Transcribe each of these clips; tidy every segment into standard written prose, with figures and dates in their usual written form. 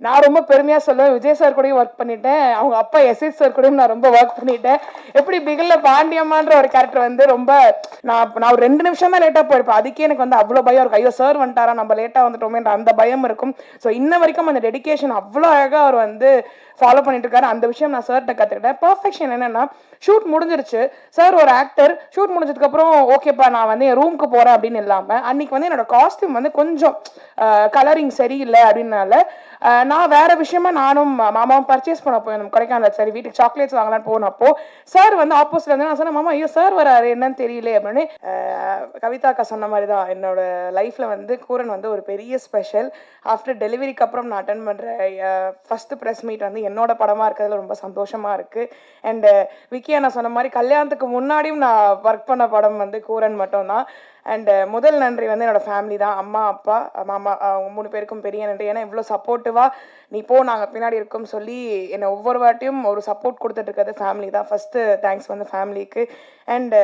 நான் ரொம்ப பெருமையா சொல்லுவேன், விஜய் சார் கூடயும் ஒர்க் பண்ணிட்டேன், அவங்க அப்பா எஸ்எஸ் சார் கூடயும் நான் ரொம்ப ஒர்க் பண்ணிட்டேன். எப்படி பிகில்ல பாண்டியம்மான்ற ஒரு கேரக்டர் வந்து ரொம்ப நான் ஒரு 2 நிமிஷம் தான் லேட்டா போயிருப்பேன், அதுக்கே எனக்கு வந்து அவ்வளோ பயம் இருக்கும். ஐயோ சார் வந்துட்டாரா, நம்ம லேட்டா வந்துட்டோமேன்ற அந்த பயம் இருக்கும். ஸோ இன்ன வரைக்கும் அந்த டெடிகேஷன் அவ்வளோ அழகா அவர் வந்து ஃபாலோ பண்ணிட்டு இருக்காரு. அந்த விஷயம் நான் சார்கிட்ட கத்துக்கிட்டேன். பர்ஃபெக்ஷன் என்னன்னா, ஷூட் முடிஞ்சிருச்சு, சார் ஒரு ஆக்டர், ஷூட் முடிஞ்சதுக்கு அப்புறம் ஓகேப்பா நான் வந்து என் ரூமுக்கு போறேன் அப்படின்னு இல்லாம, அன்னைக்கு வந்து என்னோட காஸ்டியூம் வந்து கொஞ்சம் கலரிங் சரியில்லை அப்படின்னால நான் வேற விஷயமா நானும் மாமாவும் பர்ச்சேஸ் பண்ண போயிருந்தோம் கொடைக்கானல். சரி வீட்டுக்கு சாக்லேட்ஸ் வாங்கலான்னு போனப்போ சார் வந்து ஆப்போசிட்ல இருந்து நான் சொன்னேன், மாமா ஐயோ சார் வராரு என்னன்னு தெரியல அப்படின்னு. கவிதா அக்கா சொன்ன மாதிரி தான் என்னோட லைஃப்ல வந்து கூரன் வந்து ஒரு பெரிய ஸ்பெஷல். ஆஃப்டர் டெலிவரிக்கு அப்புறம் நான் அட்டன் பண்ற ஃபர்ஸ்ட் ப்ரெஸ் மீட் வந்து என்னோட படமா இருக்கிறதுல ரொம்ப சந்தோஷமா இருக்கு. அண்ட் விக்கியா நான் சொன்ன மாதிரி கல்யாணத்துக்கு முன்னாடியும் நான் ஒர்க் பண்ண படம் வந்து கூரன் மட்டும்தான். அண்ட் முதல் நன்றி வந்து என்னோட ஃபேமிலி தான், அம்மா அப்பா மாமா, அவங்க 3 பேருக்கும் பெரிய நன்றி. ஏன்னா இவ்வளோ சப்போர்ட்டிவா நீ போ நாங்கள் பின்னாடி இருக்கோம் சொல்லி என்னை ஒவ்வொரு வாட்டியும் ஒரு சப்போர்ட் கொடுத்துட்டு இருக்கிறது ஃபேமிலி தான். ஃபர்ஸ்ட் தேங்க்ஸ் வந்து ஃபேமிலிக்கு. And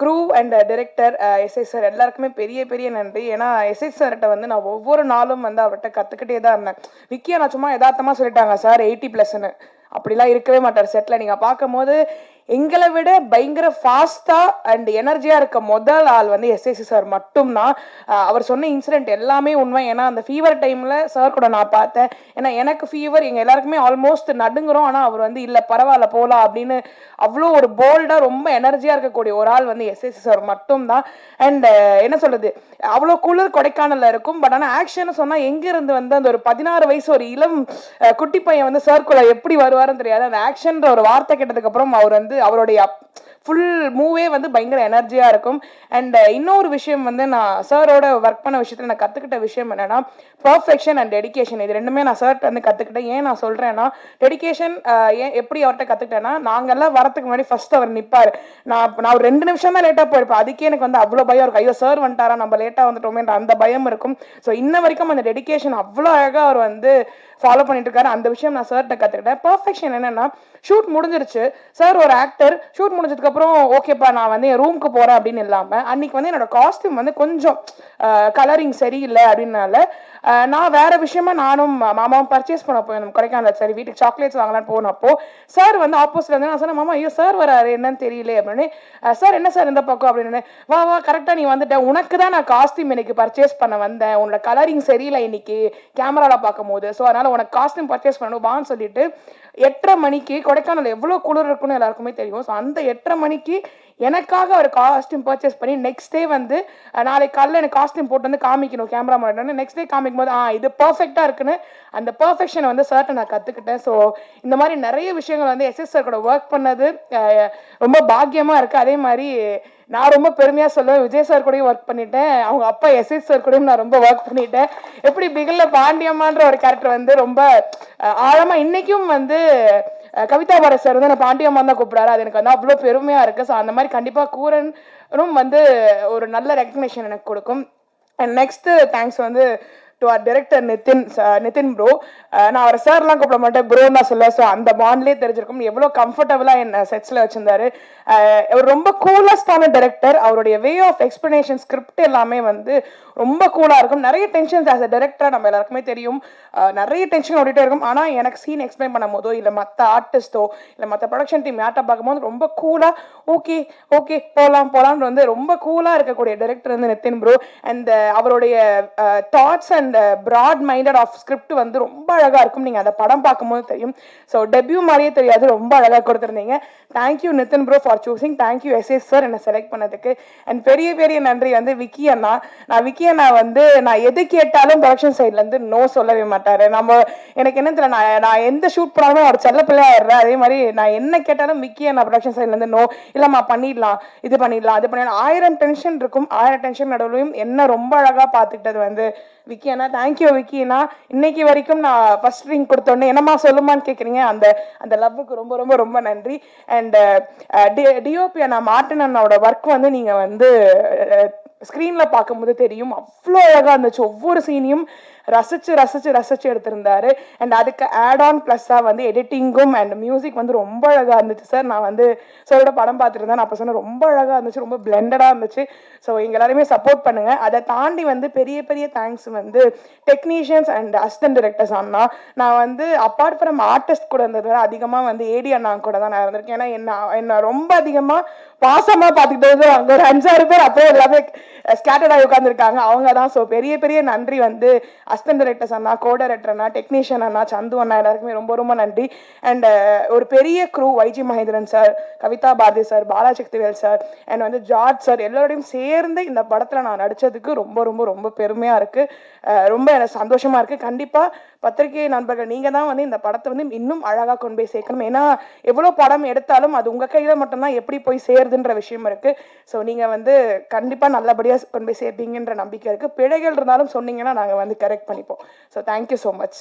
crew and director SS sir எல்லாருக்குமே பெரிய பெரிய நன்றி. ஏன்னா எஸ்எஸ் சார்கிட்ட வந்து நான் ஒவ்வொரு நாளும் வந்து அவர்கிட்ட கற்றுக்கிட்டே தான் இருந்தேன். விக்கியா நான் சும்மா யதார்த்தமாக சொல்லிட்டாங்க சார் 80+ன்னு, அப்படிலாம் இருக்கவே மாட்டார் செட்டில். நீங்கள் பார்க்கும்போது எங்களை விட பயங்கர ஃபாஸ்டா அண்ட் எனர்ஜியா இருக்க முதல் ஆள் வந்து எஸ்எஸ்சி சார் மட்டும்தான். அவர் சொன்ன இன்சிடென்ட் எல்லாமே உண்மை. ஏன்னா அந்த ஃபீவர் டைம்ல சார் கூட நான் பார்த்தேன். ஏன்னா எனக்கு ஃபீவர், எங்க எல்லாருக்குமே ஆல்மோஸ்ட் நடுங்குறோம். ஆனா அவர் வந்து இல்ல பரவாயில்ல போலாம் அப்படின்னு அவ்வளோ ஒரு போல்டா ரொம்ப எனர்ஜியா இருக்கக்கூடிய ஒரு ஆள் வந்து எஸ்எஸ்சி சார் மட்டும்தான். அண்ட் என்ன சொல்றது, அவ்வளோ குளிர் கொடைக்கானல்ல இருக்கும். பட் ஆனால் ஆக்ஷன் சொன்னா எங்க இருந்து வந்து அந்த ஒரு 16 வயசு ஒரு இளம் குட்டி பையன் வந்து சார்க்குள்ள எப்படி வருவாருன்னு தெரியாது. அந்த ஆக்ஷன்ற ஒரு வார்த்தை கேட்டதுக்கு அப்புறம் அவர் வந்து அவருடைய ஃபுல் மூவே வந்து பயங்கர எனர்ஜியா இருக்கும். அண்ட் இன்னொரு விஷயம் வந்து நான் சாரோட ஒர்க் பண்ண விஷயத்துல நான் கத்துக்கிட்ட விஷயம் என்னன்னா, பர்ஃபெக்ஷன் அண்ட் டெடிகேஷன். இது ரெண்டுமே நான் சார்ட்ட வந்து கத்துக்கிட்டேன். ஏன் நான் சொல்றேன்னா, டெடிகேஷன் ஏன் எப்படி அவர்கிட்ட கத்துக்கிட்டேன்னா, நாங்கெல்லாம் வரத்துக்கு முன்னாடி ஃபர்ஸ்ட் அவர் நிப்பாரு. நான் ஒரு 2 நிமிஷம் தான் லேட்டா போயிருப்பேன், அதுக்கே எனக்கு வந்து அவ்வளோ பயம் இருக்கும். ஐயோ சார் வந்துட்டாரா, நம்ம லேட்டா வந்துட்டோமேன்ற அந்த பயம் இருக்கும். ஸோ இன்ன வரைக்கும் அந்த டெடிகேஷன் அவ்வளோ அழகா அவர் வந்து ஃபாலோ பண்ணிட்டு இருக்காரு. அந்த விஷயம் நான் சார்கிட்ட கத்துக்கிட்டேன். பர்ஃபெக்ஷன் என்னன்னா, ஷூட் முடிஞ்சிருச்சு, சார் ஒரு ஆக்டர், ஷூட் முடிஞ்சதுக்கு அப்புறம் ஓகேப்பா நான் வந்து என் ரூமுக்கு போறேன் அப்படின்னு இல்லாம, அன்னைக்கு வந்து என்னோட காஸ்டியூம் வந்து கொஞ்சம் கலரிங் சரியில்லை அப்படின்னால நான் வேற விஷயமா நானும் மாமாவும் பர்ச்சேஸ் பண்ண போயிருந்தோம் கொடைக்கானல். சரி வீட்டுக்கு சாக்லேட்ஸ் வாங்கலான்னு போனப்போ சார் வந்து ஆப்போசிட்ல இருந்து நான் சொன்னேன், மாமா ஐயோ சார் வராரு என்னன்னு தெரியல அப்படின்னு. சார் என்ன சார் இந்த பக்கம் அப்படின்னு. வா வா கரெக்டா நீ வந்துட்ட, உனக்கு தான் நான் காஸ்டியூம் இன்னைக்கு பர்ச்சேஸ் பண்ண வந்தேன், உன்னோட கலரிங் சரியில்லை இன்னைக்கு கேமரால பார்க்கும் போது, ஸோ அதனால உனக்கு காஸ்டியூம் பர்ச்சேஸ் பண்ணணும் வான்னு சொல்லிட்டு 8:30 மணிக்கு, கொடைக்கானல் எவ்வளவு குளிர் இருக்குன்னு எல்லாருக்குமே தெரியும், ஸோ அந்த 8:30 மணிக்கு எனக்காக ஒரு காஸ்டியூம் பர்ச்சேஸ் பண்ணி நெக்ஸ்ட் டே வந்து நாளைக்கு காலையில் எனக்கு காஸ்டியூம் போட்டு வந்து காமிக்கணும் கேமரா முன்னாடி. நெக்ஸ்ட் டே காமிக்கும் போது இது பர்ஃபெக்டா இருக்குன்னு அந்த பர்ஃபெக்ஷனை வந்து சார்ட்ட நான் கத்துக்கிட்டேன். ஸோ இந்த மாதிரி நிறைய விஷயங்கள் வந்து எஸ்எஸ் சார் கூட ஒர்க் பண்ணது ரொம்ப பாக்கியமா இருக்கு. அதே மாதிரி நான் ரொம்ப பெருமையா சொல்லுவேன், விஜய் சார் கூடயும் ஒர்க் பண்ணிட்டேன், அவங்க அப்பா எஸ்எஸ் சார் கூடயும் நான் ரொம்ப ஒர்க் பண்ணிட்டேன். எப்படி பிகில்ல பாண்டியம்மான்ற ஒரு கேரக்டர் வந்து ரொம்ப ஆழமா இன்னைக்கும் வந்து கவிதா பாரத் சார் வந்து நான் பாண்டியம்மா தான் கூப்பிடாரு. அது எனக்கு வந்து அவ்வளோ பெருமையா இருக்கு. ஸோ அந்த மாதிரி கண்டிப்பா கூரனும் வந்து ஒரு நல்ல ரெகக்னேஷன் எனக்கு கொடுக்கும். அண்ட் நெக்ஸ்ட் தேங்க்ஸ் வந்து டு அவர் டைரக்டர் நிதின் ப்ரோ. நான் அவர் சார்லாம் கூப்பிட மாட்டேன், ப்ரோ தான் சொல்லுவேன். ஸோ அந்த பாண்ட்லேயே தெரிஞ்சிருக்கும் எவ்வளோ கம்ஃபர்டபுளா என் செட்ஸ்ல வச்சிருந்தாரு. அவர் ரொம்ப கூலஸ்டான டைரக்டர். அவருடைய வே ஆஃப் எக்ஸ்பிளனேஷன் ஸ்கிரிப்ட் எல்லாமே வந்து ரொம்ப கூலா இருக்கும். நிறைய டென்ஷன்ஸ் ஆஸ் அ டைரக்டர் நம்ம எல்லாருக்குமே தெரியும், நிறைய டென்ஷன் ஓடிட்டே இருக்கும். ஆனால் எனக்கு சீன் எக்ஸ்பிளைன் பண்ணும் போதோ இல்லை மற்ற ஆர்டிஸ்டோ இல்லை மற்ற ப்ரொடக்ஷன் டீம் யார்ட்ட பார்க்கும்போது ரொம்ப கூலா ஓகே ஓகே போலாம்னு வந்து ரொம்ப கூலா இருக்கக்கூடிய டைரக்டர் வந்து நிதின் ப்ரோ. அண்ட் அவருடைய thoughts and broad minded of script வந்து ரொம்ப அழகா இருக்கும். நீங்க அந்த படம் பார்க்கும்போது தெரியும். ஸோ டெபியூ மாதிரியே தெரியாது, ரொம்ப அழகா கொடுத்துருந்தீங்க. Thank you Nitin bro for choosing. Thank you SS sir என்னை செலக்ட் பண்ணதுக்கு. அண்ட் பெரிய பெரிய நன்றி வந்து விக்கி அண்ணா. விக்கி அண்ணா வந்து நான் எது கேட்டாலும் ப்ரொடக்ஷன் சைட்ல இருந்து நோ சொல்லவே மாட்டாரு. எனக்கு என்ன தெரியல, நான் எந்த ஷூட் பண்ணாலும் அவர் செல்ல பிள்ளையா ஆயிடுறேன். அதே மாதிரி நான் என்ன கேட்டாலும் விக்கி அண்ணா ப்ரொடக்ஷன் சைட்ல இருந்து நோ இல்லம்மா பண்ணிடலாம், இது பண்ணிடலாம், அது பண்ணிடலாம். 1000 டென்ஷன் இருக்கும், 1000 டென்ஷன் நடுவுலையும் என்ன ரொம்ப அழகா பார்த்துக்கிட்டது வந்து விக்கி அண்ணா. தேங்க்யூ விக்கி அண்ணா. இன்னைக்கு வரைக்கும் நான் ஃபர்ஸ்ட் ரிங் கொடுத்தோன்னே என்னம்மா சொல்லுமான்னு கேட்குறீங்க, அந்த லவ்வுக்கு ரொம்ப ரொம்ப ரொம்ப நன்றி. அண்ட் டிஓபி அண்ணா மார்ட்டின் அண்ணாவோட ஒர்க் வந்து நீங்க வந்து ஸ்க்ரீன்ல பார்க்கும்போது தெரியும், அவ்வளோ அழகா இருந்துச்சு. ஒவ்வொரு சீனையும் ரசிச்சு ரசிச்சு ரசிச்சு எடுத்திருந்தாரு. அண்ட் அதுக்கு ஆட் ஆன் ப்ளஸ்ஸா வந்து எடிட்டிங்கும் அண்ட் மியூசிக் வந்து ரொம்ப அழகா இருந்துச்சு சார். நான் வந்து சாரோட படம் பார்த்துட்டு நான் அப்போ சொன்னேன், ரொம்ப அழகா இருந்துச்சு, ரொம்ப பிளெண்டடா இருந்துச்சு. ஸோ எங்க எல்லாருமே சப்போர்ட் பண்ணுங்க. அதை தாண்டி வந்து பெரிய பெரிய தேங்க்ஸ் வந்து டெக்னீஷியன்ஸ் அண்ட் அசிஸ்டன்ட் டைரக்டர்ஸ் அண்ணா. நான் வந்து அப்பார்ட் ஃப்ரம் ஆர்டிஸ்ட் கூட இருந்தது அதிகமாக வந்து ஏடி அண்ணா கூட தான் நான் இருந்திருக்கேன். ஏன்னா என்ன ரொம்ப அதிகமாக பாசமா பார்த்துக்கிட்டது அங்க ஒரு 5-6 பேர் அப்போ எல்லாமே ஸ்கேட்டர்ட் ஆகி உட்காந்துருக்காங்க, அவங்க தான். ஸோ பெரிய பெரிய நன்றி வந்து அசிஸ்டன்ட் டைரக்டர்ஸ் அண்ணா, கோ டைரக்டர் அண்ணா, டெக்னீஷியன் அண்ணா, சந்து அண்ணா, எல்லாருக்குமே ரொம்ப ரொம்ப நன்றி. அண்ட் ஒரு பெரிய crew, YG Mahendran sir, Kavitha Bharathi sir, Balasakthivel sir, and வந்து ஜார்ஜ் சார், எல்லாரோடையும் சேர்ந்து இந்த படத்துல நான் நடிச்சதுக்கு ரொம்ப ரொம்ப ரொம்ப பெருமையா இருக்கு. ரொம்ப எனக்கு சந்தோஷமா இருக்கு. கண்டிப்பா பத்திரிகை நண்பர்கள் நீங்க தான் வந்து இந்த படத்தை வந்து இன்னும் அழகா கொண்டு போய் சேர்க்கணும். ஏன்னா எவ்வளவு படம் எடுத்தாலும் அது உங்க கையில மட்டும்தான் எப்படி போய் சேருதுன்ற விஷயம் இருக்கு. ஸோ நீங்க வந்து கண்டிப்பா நல்லபடியா கொண்டு போய் சேர்ப்பீங்கன்ற நம்பிக்கை இருக்கு. பிழைகள் இருந்தாலும் சொன்னீங்கன்னா நாங்க வந்து கரெக்ட் பண்ணிப்போம். So thank you so much.